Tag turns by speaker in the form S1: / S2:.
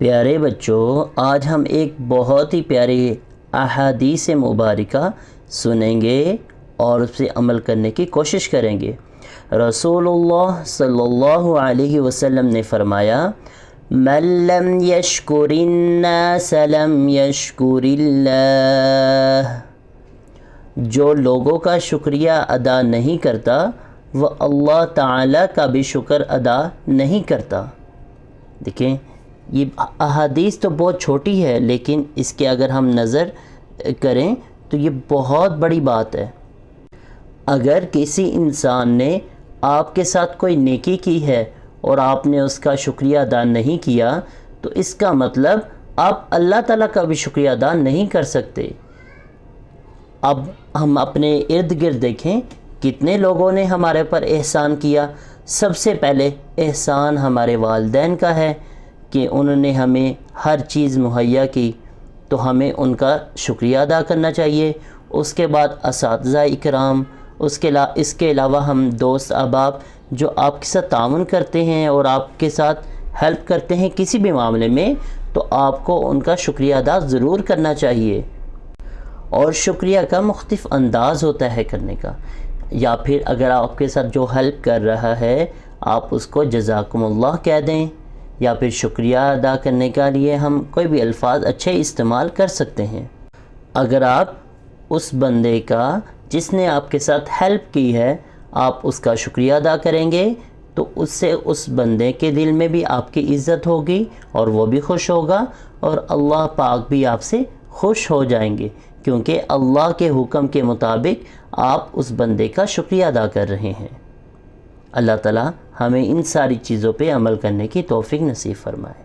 S1: پیارے بچوں، آج ہم ایک بہت ہی پیاری احادیث مبارکہ سنیں گے اور اس پہ عمل کرنے کی کوشش کریں گے۔ رسول اللہ صلی اللہ علیہ وسلم نے فرمایا، من لم یشکر الناس لم یشکر اللہ، جو لوگوں کا شکریہ ادا نہیں کرتا وہ اللہ تعالیٰ کا بھی شکر ادا نہیں کرتا۔ دیکھیں، یہ احادیث تو بہت چھوٹی ہے، لیکن اس کے اگر ہم نظر کریں تو یہ بہت بڑی بات ہے۔ اگر کسی انسان نے آپ کے ساتھ کوئی نیکی کی ہے اور آپ نے اس کا شکریہ ادا نہیں کیا تو اس کا مطلب آپ اللہ تعالیٰ کا بھی شکریہ ادا نہیں کر سکتے۔ اب ہم اپنے ارد گرد دیکھیں، کتنے لوگوں نے ہمارے پر احسان کیا۔ سب سے پہلے احسان ہمارے والدین کا ہے کہ انہوں نے ہمیں ہر چیز مہیا کی، تو ہمیں ان کا شکریہ ادا کرنا چاہیے۔ اس کے بعد اساتذہ اکرام، اس کے علاوہ ہم دوست احباب جو آپ کے ساتھ تعاون کرتے ہیں اور آپ کے ساتھ ہیلپ کرتے ہیں کسی بھی معاملے میں، تو آپ کو ان کا شکریہ ادا ضرور کرنا چاہیے۔ اور شکریہ کا مختلف انداز ہوتا ہے کرنے کا، یا پھر اگر آپ کے ساتھ جو ہیلپ کر رہا ہے آپ اس کو جزاکم اللہ کہہ دیں، یا پھر شکریہ ادا کرنے کے لیے ہم کوئی بھی الفاظ اچھے استعمال کر سکتے ہیں۔ اگر آپ اس بندے کا جس نے آپ کے ساتھ ہیلپ کی ہے آپ اس کا شکریہ ادا کریں گے تو اس سے اس بندے کے دل میں بھی آپ کی عزت ہوگی اور وہ بھی خوش ہوگا، اور اللہ پاک بھی آپ سے خوش ہو جائیں گے، کیونکہ اللہ کے حکم کے مطابق آپ اس بندے کا شکریہ ادا کر رہے ہیں۔ اللہ تعالیٰ ہمیں ان ساری چیزوں پہ عمل کرنے کی توفیق نصیب فرمائے۔